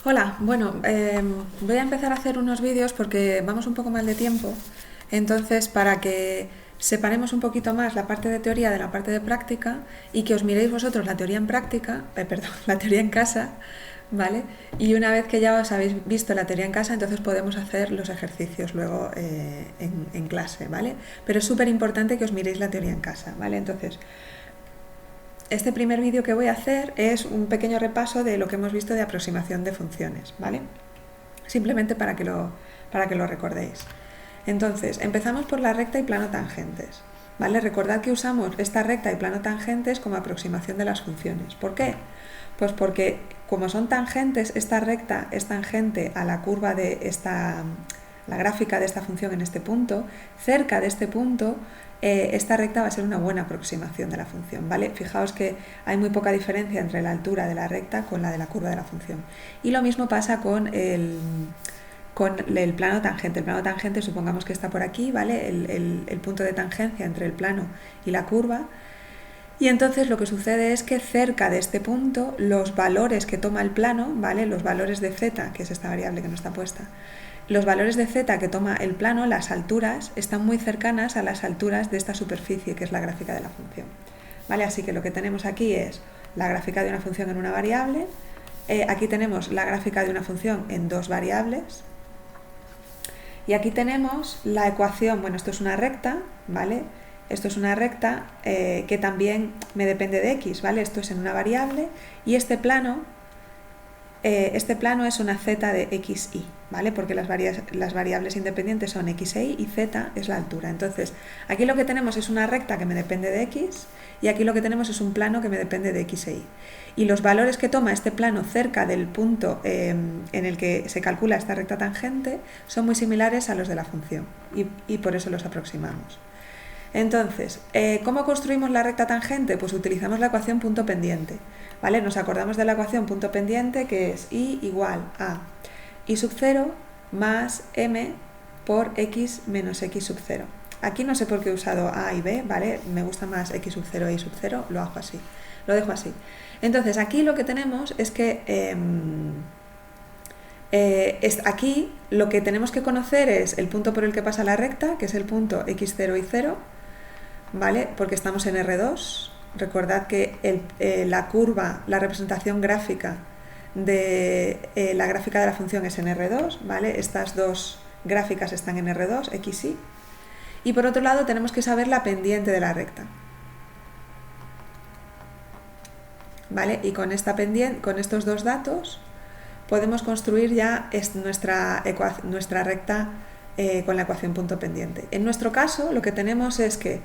Hola, bueno, voy a empezar a hacer unos vídeos porque vamos un poco mal de tiempo, entonces para que separemos un poquito más la parte de teoría de la parte de práctica y que os miréis vosotros la teoría en práctica, perdón, la teoría en casa, ¿vale? Y una vez que ya os habéis visto la teoría en casa, entonces podemos hacer los ejercicios luego en clase, ¿vale? Pero es súper importante que os miréis la teoría en casa, ¿vale? Entonces, este primer vídeo que voy a hacer es un pequeño repaso de lo que hemos visto de aproximación de funciones, ¿vale? Simplemente para que lo recordéis. Entonces, empezamos por la recta y plano tangentes, ¿vale? Recordad que usamos esta recta y plano tangentes como aproximación de las funciones. ¿Por qué? Pues porque como son tangentes, esta recta es tangente a la curva de la gráfica de esta función en este punto, cerca de este punto esta recta va a ser una buena aproximación de la función, ¿vale? Fijaos que hay muy poca diferencia entre la altura de la recta con la de la curva de la función. Y lo mismo pasa con el plano tangente. El plano tangente supongamos que está por aquí, ¿vale? El punto de tangencia entre el plano y la curva. Y entonces lo que sucede es que cerca de este punto los valores que toma el plano, ¿vale? Los valores de z, que es esta variable que no está puesta, los valores de z que toma el plano, las alturas, están muy cercanas a las alturas de esta superficie, que es la gráfica de la función, ¿vale? Así que lo que tenemos aquí es la gráfica de una función en una variable, aquí tenemos la gráfica de una función en dos variables, y aquí tenemos la ecuación, bueno, esto es una recta, ¿vale? Esto es una recta que también me depende de x, ¿vale? Esto es en una variable, y este plano es una z de xy, ¿vale? Porque las variables independientes son x e y, y z es la altura. Entonces, aquí lo que tenemos es una recta que me depende de x, y aquí lo que tenemos es un plano que me depende de x e y. Y los valores que toma este plano cerca del punto en el que se calcula esta recta tangente son muy similares a los de la función, y por eso los aproximamos. Entonces, ¿cómo construimos la recta tangente? Pues utilizamos la ecuación punto pendiente, ¿vale? Nos acordamos de la ecuación punto pendiente, que es y igual a y sub 0 más m por x menos x sub 0. Aquí no sé por qué he usado a y b, ¿vale? Me gusta más x sub 0 e y sub 0, lo dejo así. Entonces, aquí lo que tenemos es que aquí lo que tenemos que conocer es el punto por el que pasa la recta, que es el punto x0 y 0, ¿vale? Porque estamos en R2. Recordad que la curva, la representación gráfica de la gráfica de la función es en R2, ¿vale? Estas dos gráficas están en R2, x, y. Y por otro lado tenemos que saber la pendiente de la recta, ¿vale? Y con esta pendiente, con estos dos datos, podemos construir ya nuestra recta con la ecuación punto pendiente. En nuestro caso, lo que tenemos es que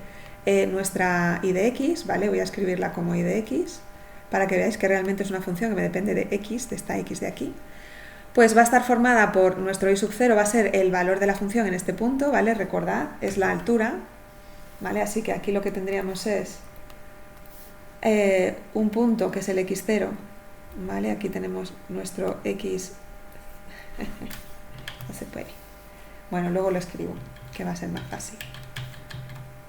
nuestra y de x, ¿vale? Voy a escribirla como y de x, para que veáis que realmente es una función que me depende de x, de esta x de aquí. Pues va a estar formada por nuestro y sub 0, va a ser el valor de la función en este punto, ¿vale? Recordad, es la altura, ¿vale? Así que aquí lo que tendríamos es un punto que es el x0, ¿vale? Aquí tenemos nuestro x. No se puede. Bueno, luego lo escribo, que va a ser más fácil.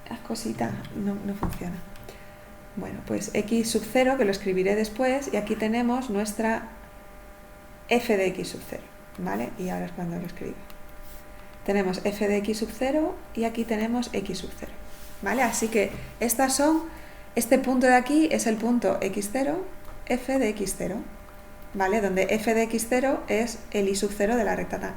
La cosita no funciona. Bueno, pues x sub 0, que lo escribiré después, y aquí tenemos nuestra f de x sub 0, ¿vale? Y ahora es cuando lo escribo. Tenemos f de x sub 0 y aquí tenemos x sub 0, ¿vale? Así que este punto de aquí es el punto x0, f de x0, ¿vale? Donde f de x0 es el y sub 0 de la recta,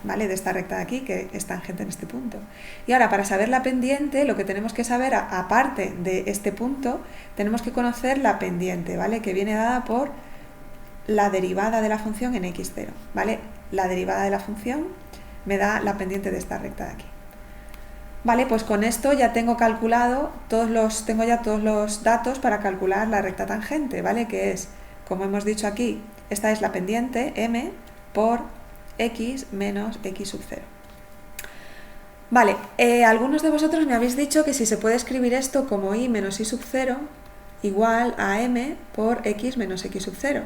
¿vale? De esta recta de aquí, que es tangente en este punto. Y ahora, para saber la pendiente, lo que tenemos que saber, aparte de este punto, tenemos que conocer la pendiente, ¿vale? Que viene dada por la derivada de la función en x0, ¿vale? La derivada de la función me da la pendiente de esta recta de aquí. Vale, pues con esto ya tengo calculado todos los datos para calcular la recta tangente, ¿vale? Que es, como hemos dicho aquí, esta es la pendiente m por x menos x sub 0. Vale, algunos de vosotros me habéis dicho que si se puede escribir esto como y menos y sub 0 igual a m por x menos x sub 0.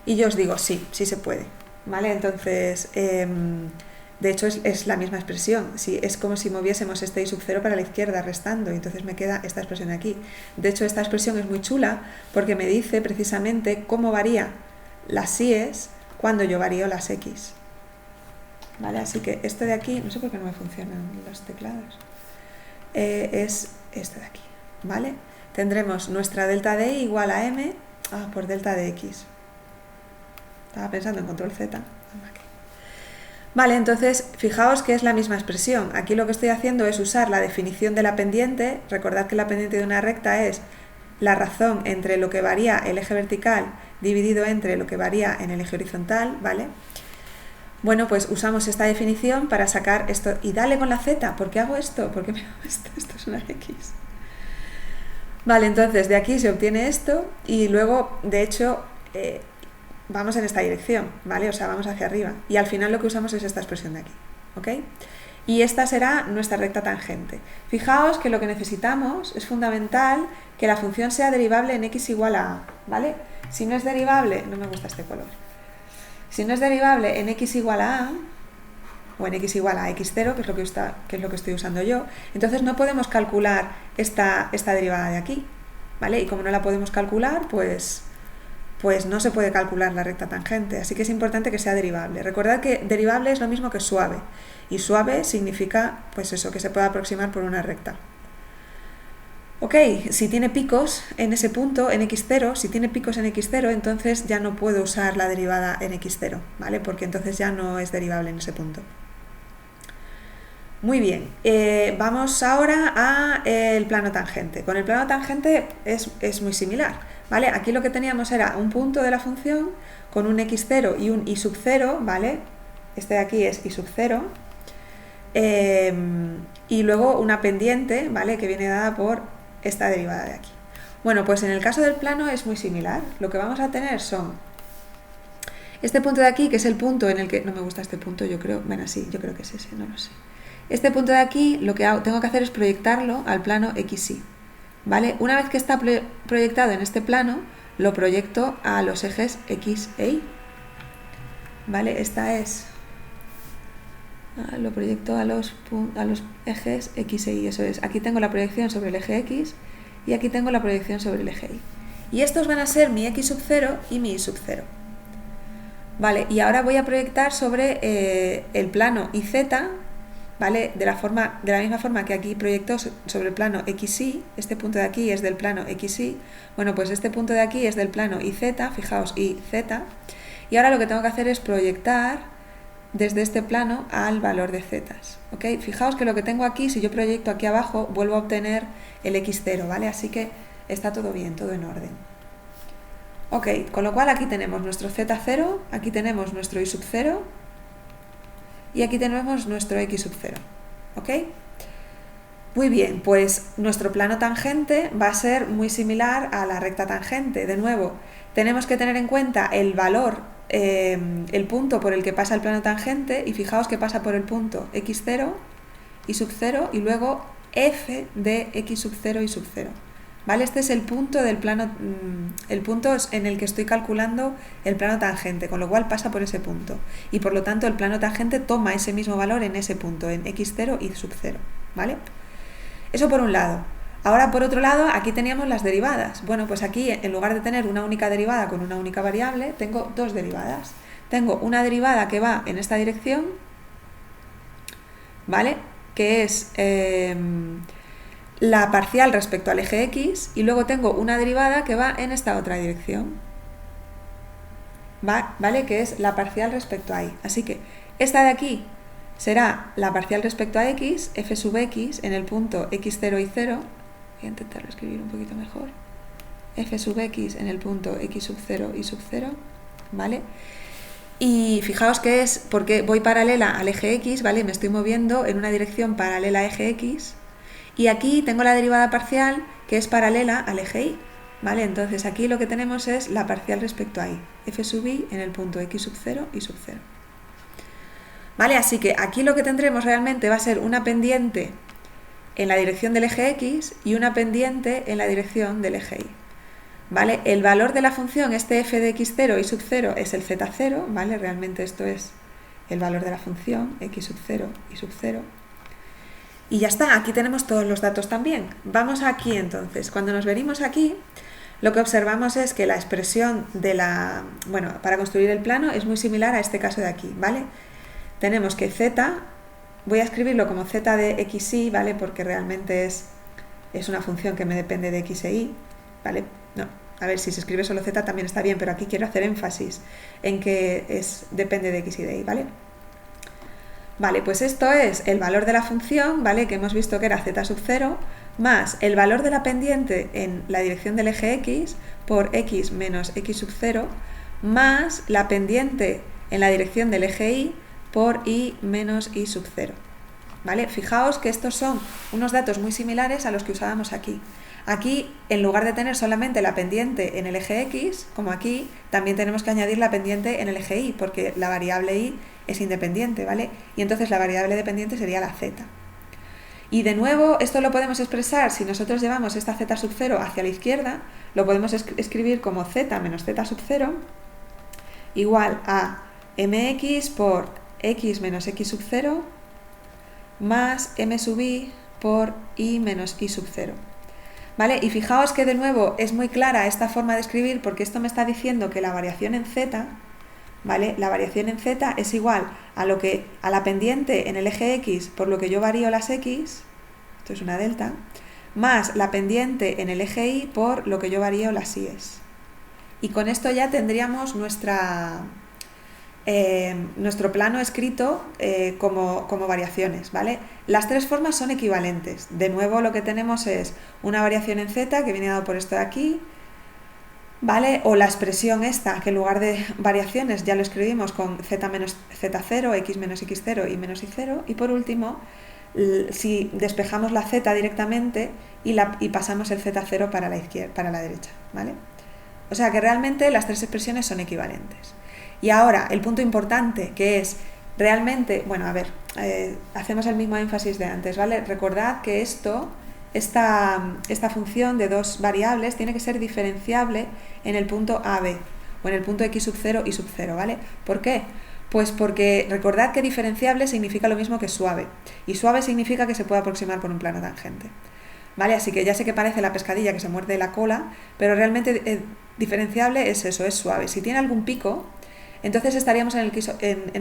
Y yo os digo, sí se puede, ¿vale? Entonces, de hecho es la misma expresión, es como si moviésemos este y sub 0 para la izquierda restando, y entonces me queda esta expresión de aquí. De hecho, esta expresión es muy chula porque me dice precisamente cómo varía las y's cuando yo varío las x. ¿Vale? Así que este de aquí, no sé por qué no me funcionan los teclados, es este de aquí, ¿vale? Tendremos nuestra delta de y igual a m por delta de x. Estaba pensando en control z. Vale, entonces fijaos que es la misma expresión. Aquí lo que estoy haciendo es usar la definición de la pendiente. Recordad que la pendiente de una recta es la razón entre lo que varía el eje vertical dividido entre lo que varía en el eje horizontal, ¿vale? Bueno, pues usamos esta definición para sacar esto. Y dale con la z. ¿Por qué hago esto? ¿Por qué me hago esto? Esto es una x. Vale, entonces de aquí se obtiene esto y luego, de hecho, vamos en esta dirección, ¿vale? O sea, vamos hacia arriba. Y al final lo que usamos es esta expresión de aquí, ¿ok? Y esta será nuestra recta tangente. Fijaos que lo que necesitamos es fundamental que la función sea derivable en x igual a a, ¿vale? Si no es derivable, no me gusta este color. Si no es derivable en x igual a o en x igual a x0, que es lo que estoy usando yo, entonces no podemos calcular esta derivada de aquí, ¿vale? Y como no la podemos calcular, pues no se puede calcular la recta tangente, así que es importante que sea derivable. Recordad que derivable es lo mismo que suave, y suave significa, pues eso, que se puede aproximar por una recta. Ok, si tiene picos en ese punto, en x0, si tiene picos en x0, entonces ya no puedo usar la derivada en x0, ¿vale? Porque entonces ya no es derivable en ese punto. Muy bien, vamos ahora al plano tangente. Con el plano tangente es muy similar, ¿vale? Aquí lo que teníamos era un punto de la función con un x0 y un y sub 0, ¿vale? Este de aquí es y sub 0. Y luego una pendiente, ¿vale? Que viene dada por esta derivada de aquí. Bueno, pues en el caso del plano es muy similar. Lo que vamos a tener son este punto de aquí, que es el punto en el que... No me gusta este punto, yo creo... Bueno, sí, yo creo que es ese, no lo sé. Este punto de aquí, lo que tengo que hacer es proyectarlo al plano XY, ¿vale? Una vez que está proyectado en este plano, lo proyecto a los ejes X e Y, ¿vale? Esta es... lo proyecto a los ejes X e Y, eso es. Aquí tengo la proyección sobre el eje X y aquí tengo la proyección sobre el eje Y. Y estos van a ser mi X sub 0 y mi Y sub 0. Vale, y ahora voy a proyectar sobre el plano YZ, ¿vale? De la misma forma que aquí proyecto sobre el plano XY, este punto de aquí es del plano XY, bueno, pues este punto de aquí es del plano YZ, fijaos, YZ, y ahora lo que tengo que hacer es proyectar desde este plano al valor de z, ¿ok? Fijaos que lo que tengo aquí, si yo proyecto aquí abajo, vuelvo a obtener el x0, ¿vale? Así que está todo bien, todo en orden. Ok, con lo cual aquí tenemos nuestro z0, aquí tenemos nuestro y sub 0 y aquí tenemos nuestro x sub 0, ¿ok? Muy bien, pues nuestro plano tangente va a ser muy similar a la recta tangente. De nuevo, tenemos que tener en cuenta el valor, el punto por el que pasa el plano tangente, y fijaos que pasa por el punto x0, y sub 0 y luego f de x sub 0 y sub 0. ¿Vale? Este es el punto del plano, el punto en el que estoy calculando el plano tangente, con lo cual pasa por ese punto. Y por lo tanto el plano tangente toma ese mismo valor en ese punto, en x0 y sub 0. ¿Vale? Eso por un lado. Ahora por otro lado, aquí teníamos las derivadas. Bueno, pues aquí en lugar de tener una única derivada con una única variable, tengo dos derivadas. Tengo una derivada que va en esta dirección, ¿vale? Que es la parcial respecto al eje X, y luego tengo una derivada que va en esta otra dirección, ¿vale? Que es la parcial respecto a Y. Así que esta de aquí será la parcial respecto a X, f sub X en el punto x0 y 0, voy a intentarlo escribir un poquito mejor, f sub X en el punto x sub 0 y sub 0, ¿vale? Y fijaos que es porque voy paralela al eje X, ¿vale? Me estoy moviendo en una dirección paralela a eje X, y aquí tengo la derivada parcial que es paralela al eje Y, ¿vale? Entonces aquí lo que tenemos es la parcial respecto a Y, f sub Y en el punto x sub 0 y sub 0. ¿Vale? Así que aquí lo que tendremos realmente va a ser una pendiente en la dirección del eje X y una pendiente en la dirección del eje Y. ¿Vale? El valor de la función, este f de x0 y sub 0 es el z0, ¿vale? Realmente esto es el valor de la función, x sub 0 y sub 0. Y ya está, aquí tenemos todos los datos también. Vamos aquí entonces, cuando nos venimos aquí, lo que observamos es que la expresión de la, bueno, para construir el plano es muy similar a este caso de aquí, ¿vale? Tenemos que z, voy a escribirlo como z de xy, ¿vale? Porque realmente es una función que me depende de x e y, ¿vale? No, a ver, si se escribe solo z también está bien, pero aquí quiero hacer énfasis en que depende de x y de y, ¿vale? Vale, pues esto es el valor de la función, ¿vale? Que hemos visto que era z sub 0, más el valor de la pendiente en la dirección del eje x por x menos x sub 0, más la pendiente en la dirección del eje y por y menos y sub 0. ¿Vale? Fijaos que estos son unos datos muy similares a los que usábamos aquí. Aquí, en lugar de tener solamente la pendiente en el eje x, como aquí, también tenemos que añadir la pendiente en el eje y, porque la variable y es independiente, ¿vale? Y entonces la variable dependiente sería la z. Y de nuevo, esto lo podemos expresar, si nosotros llevamos esta z sub 0 hacia la izquierda, lo podemos escribir como z menos z sub 0 igual a mx por x menos x sub 0 más m sub i por y menos y sub 0. ¿Vale? Y fijaos que de nuevo es muy clara esta forma de escribir, porque esto me está diciendo que la variación en z, ¿vale? La variación en z es igual a la pendiente en el eje x por lo que yo varío las x, esto es una delta, más la pendiente en el eje y por lo que yo varío las y's. Y con esto ya tendríamos nuestro plano escrito como variaciones, ¿vale? Las tres formas son equivalentes. De nuevo lo que tenemos es una variación en z que viene dado por esto de aquí, ¿vale? O la expresión esta, que en lugar de variaciones ya lo escribimos con z menos z0, x menos x0 y menos y0. Y por último, si despejamos la z directamente y pasamos el z0 para la izquierda, para la derecha, ¿vale? O sea que realmente las tres expresiones son equivalentes. Y ahora, el punto importante, que es realmente, bueno, a ver, hacemos el mismo énfasis de antes, ¿vale? Recordad que esta función de dos variables tiene que ser diferenciable en el punto a, b, o en el punto x sub 0 y sub 0, ¿vale? ¿Por qué? Pues porque recordad que diferenciable significa lo mismo que suave, y suave significa que se puede aproximar por un plano tangente, ¿vale? Así que ya sé que parece la pescadilla que se muerde la cola, pero diferenciable es eso, es suave. Si tiene algún pico, entonces estaríamos en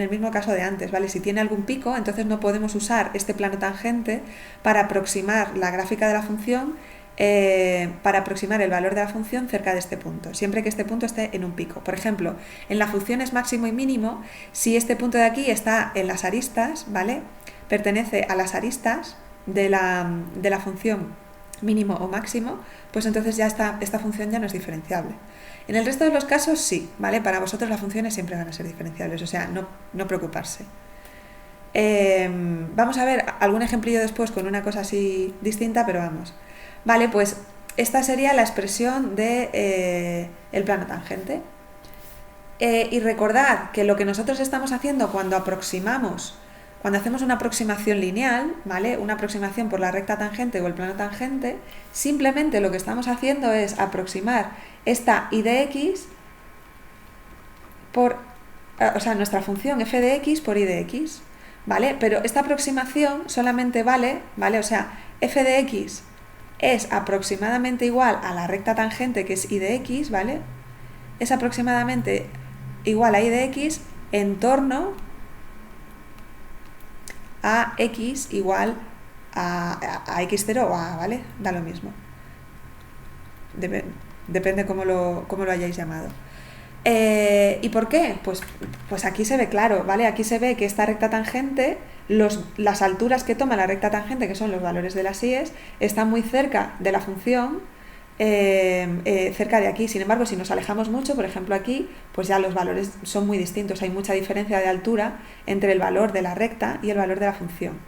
el mismo caso de antes, ¿vale? Si tiene algún pico, entonces no podemos usar este plano tangente para aproximar la gráfica de la función, para aproximar el valor de la función cerca de este punto, siempre que este punto esté en un pico. Por ejemplo, en las funciones máximo y mínimo, si este punto de aquí está en las aristas, ¿vale? Pertenece a las aristas de la función mínimo o máximo, pues entonces ya esta función ya no es diferenciable. En el resto de los casos sí, ¿vale? Para vosotros las funciones siempre van a ser diferenciables, o sea, no preocuparse. Vamos a ver algún ejemplillo después con una cosa así distinta, pero vamos. Vale, pues esta sería la expresión de el plano tangente. Y recordad que lo que nosotros estamos haciendo cuando hacemos una aproximación lineal, ¿vale? Una aproximación por la recta tangente o el plano tangente, simplemente lo que estamos haciendo es aproximar esta y de x o sea, nuestra función f de x por y de x, ¿vale? Pero esta aproximación solamente vale, o sea, f de x es aproximadamente igual a la recta tangente que es y de x, ¿vale? Es aproximadamente igual a y de x en torno a x igual a x0 o a, ¿vale? Da lo mismo. Depende cómo lo hayáis llamado. ¿Y por qué? Pues aquí se ve claro, ¿vale? Aquí se ve que esta recta tangente, las alturas que toma la recta tangente, que son los valores de las y's, están muy cerca de la función, cerca de aquí. Sin embargo, si nos alejamos mucho, por ejemplo aquí, pues ya los valores son muy distintos, hay mucha diferencia de altura entre el valor de la recta y el valor de la función,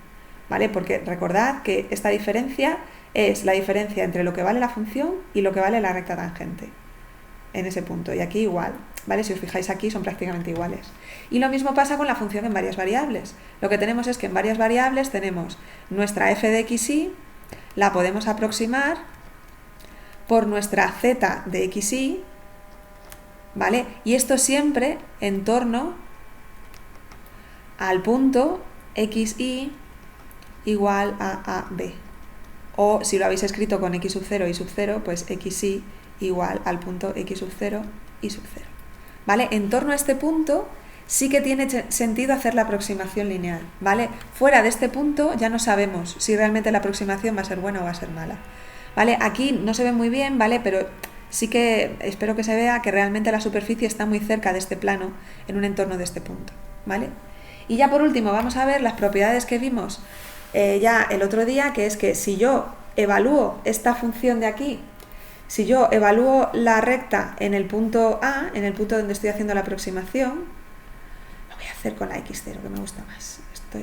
¿vale? Porque recordad que esta diferencia es la diferencia entre lo que vale la función y lo que vale la recta tangente en ese punto, y aquí igual, ¿vale? Si os fijáis aquí son prácticamente iguales. Y lo mismo pasa con la función en varias variables. Lo que tenemos es que en varias variables tenemos nuestra f de xy, la podemos aproximar por nuestra z de xy, ¿vale? Y esto siempre en torno al punto xy igual a b. O si lo habéis escrito con x sub 0 y sub 0, pues xy igual al punto x sub 0 y sub 0. ¿Vale? En torno a este punto sí que tiene sentido hacer la aproximación lineal, ¿vale? Fuera de este punto ya no sabemos si realmente la aproximación va a ser buena o va a ser mala, ¿vale? Aquí no se ve muy bien, ¿vale? Pero sí que espero que se vea que realmente la superficie está muy cerca de este plano en un entorno de este punto, ¿vale? Y ya por último vamos a ver las propiedades que vimos ya el otro día, que es que si yo evalúo esta función de aquí, si yo evalúo la recta en el punto A, en el punto donde estoy haciendo la aproximación, lo voy a hacer con la x0, que me gusta más.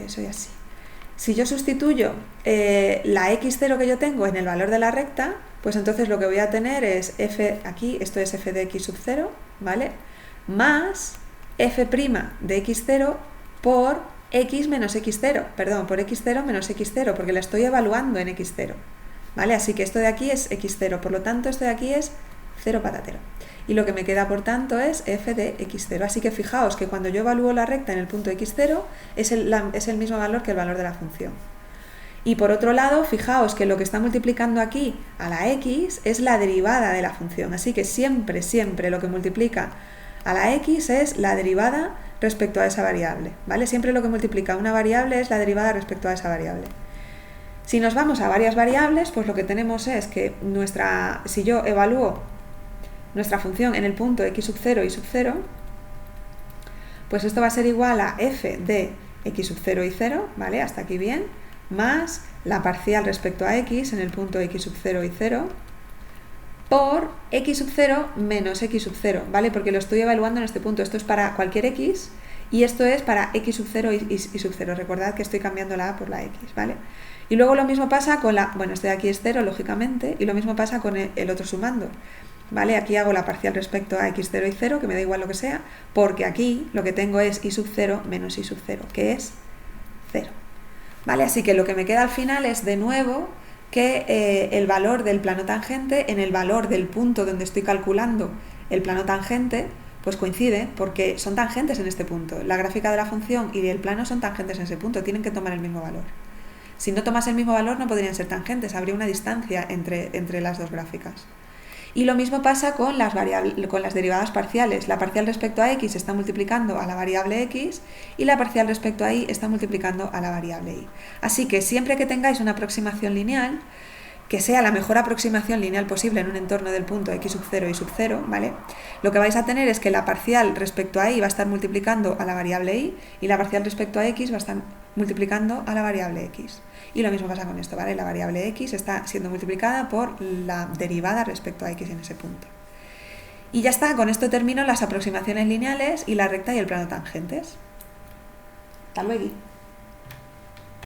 Soy así. Si yo sustituyo la x0 que yo tengo en el valor de la recta, pues entonces lo que voy a tener es f, aquí, esto es f de x sub 0, ¿vale? Más f' de x0 por x menos x0, perdón, por x0 menos x0, porque la estoy evaluando en x0, ¿vale? Así que esto de aquí es x0, por lo tanto esto de aquí es 0 patatero. Y lo que me queda, por tanto, es f de x0. Así que fijaos que cuando yo evalúo la recta en el punto x0 es el mismo valor que el valor de la función. Y por otro lado, fijaos que lo que está multiplicando aquí a la x es la derivada de la función. Así que siempre, siempre lo que multiplica a la x es la derivada respecto a esa variable, ¿vale? Siempre lo que multiplica a una variable es la derivada respecto a esa variable. Si nos vamos a varias variables, pues lo que tenemos es que si yo evalúo nuestra función en el punto x sub 0 y sub 0, pues esto va a ser igual a f de x sub 0 y 0, ¿vale? Hasta aquí bien, más la parcial respecto a x en el punto x sub 0 y 0, por x sub 0 menos x sub 0, ¿vale? Porque lo estoy evaluando en este punto. Esto es para cualquier x y esto es para x sub 0 y sub 0. Recordad que estoy cambiando la a por la x, ¿vale? Y luego lo mismo pasa con este de aquí es 0, lógicamente, y lo mismo pasa con el otro sumando, ¿vale? Aquí hago la parcial respecto a x0 y 0, que me da igual lo que sea, porque aquí lo que tengo es y sub 0 menos y sub 0, que es 0, ¿vale? Así que lo que me queda al final es, de nuevo, que el valor del plano tangente en el valor del punto donde estoy calculando el plano tangente, pues coincide, porque son tangentes en este punto. La gráfica de la función y el plano son tangentes en ese punto, tienen que tomar el mismo valor. Si no tomas el mismo valor no podrían ser tangentes, habría una distancia entre las dos gráficas. Y lo mismo pasa con las derivadas parciales. La parcial respecto a x está multiplicando a la variable x y la parcial respecto a y está multiplicando a la variable y. Así que siempre que tengáis una aproximación lineal, que sea la mejor aproximación lineal posible en un entorno del punto x sub 0 y sub 0, ¿vale? Lo que vais a tener es que la parcial respecto a y va a estar multiplicando a la variable y la parcial respecto a x va a estar multiplicando a la variable x. Y lo mismo pasa con esto, ¿vale? La variable x está siendo multiplicada por la derivada respecto a x en ese punto. Y ya está, con esto termino las aproximaciones lineales y la recta y el plano tangentes. Hasta luego.